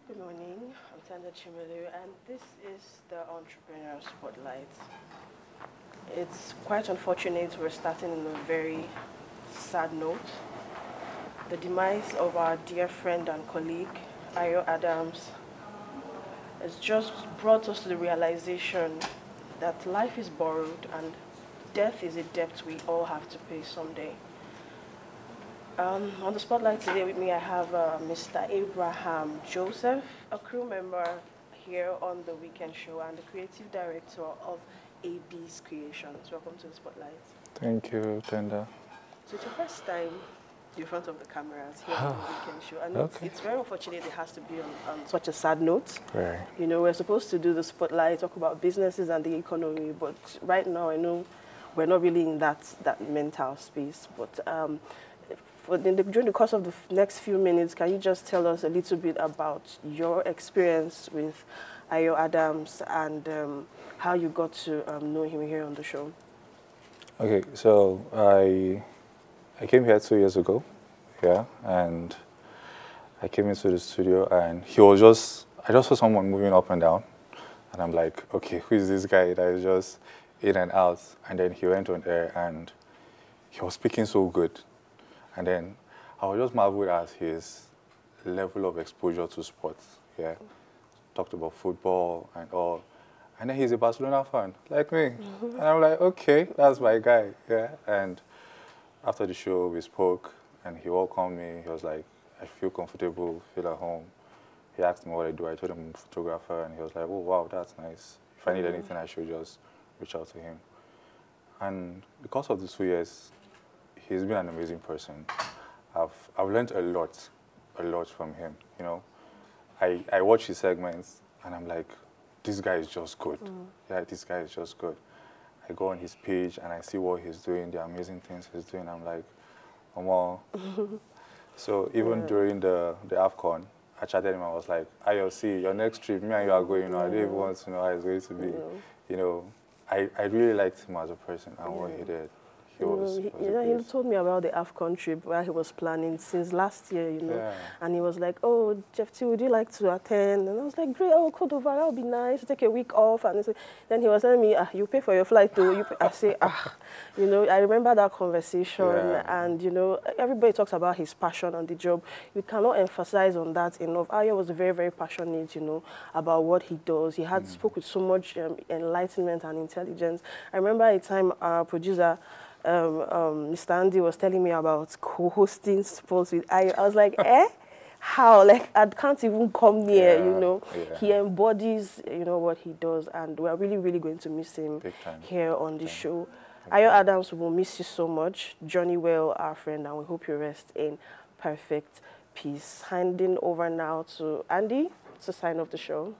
Good morning, I'm Tanda Chimelu, and this is the Entrepreneur Spotlight. It's quite unfortunate we're starting on a very sad note. The demise of our dear friend and colleague, Ayo Adams, has just brought us to the realization that life is borrowed and death is a debt we all have to pay someday. On the spotlight today with me, I have Mr. Abraham Joseph, a crew member here on the Weekend Show and the creative director of AB's Creations. Welcome to the spotlight. Thank you, Tenda. So it's your first time in front of the cameras here on the Weekend Show, and Okay. it's very unfortunate it has to be on such a sad note. Right. You know, we're supposed to do the spotlight, talk about businesses and the economy, but right now I know we're not really in that mental space. But during the course of the next few minutes, can you just tell us a little bit about your experience with Ayo Adams and how you got to know him here on the show? Okay, so I came here 2 years ago, yeah, and I came into the studio and I just saw someone moving up and down, and I'm like, okay, who is this guy that is just in and out? And then he went on air and he was speaking so good. And then I was just marveled at his level of exposure to sports. Yeah, talked about football and all. And then he's a Barcelona fan, like me. And I'm like, okay, that's my guy. Yeah. And after the show, we spoke, and he welcomed me. He was like, I feel comfortable, feel at home. He asked me what I do. I told him I'm a photographer, and he was like, oh, wow, that's nice. If I need anything, I should just reach out to him. And because of the 2 years, he's been an amazing person. I've learned a lot from him. You know, I watch his segments and I'm like, this guy is just good. Yeah, this guy is just good. I go on his page and I see what he's doing, the amazing things he's doing. I'm like, oh, so even during the AFCON, I chatted him. I was like, IOC, your next trip, me and you are going. You know, I don't even want to know how it's going to be. You know, I really liked him as a person and what he did. He told me about the AFCON trip where he was planning since last year, you know. Yeah. And he was like, oh, Jeff T, would you like to attend? And I was like, great, oh, Cordova, that would be nice, take a week off. And then he was telling me, you pay for your flight too. I say, you know, I remember that conversation. Yeah. And, you know, everybody talks about his passion on the job. We cannot emphasize on that enough. Ayo was very, very passionate, you know, about what he does. He had spoke with so much enlightenment and intelligence. I remember a time our producer, Mr. Andy was telling me about co-hosting sports with Ayo. I was like, how? Like, I can't even come near, you know. Yeah. He embodies, you know, what he does, and we're really, really going to miss him here on the show. Ayo Adams, will miss you so much. Johnny well, our friend, and we hope you rest in perfect peace. Handing over now to Andy to sign off the show.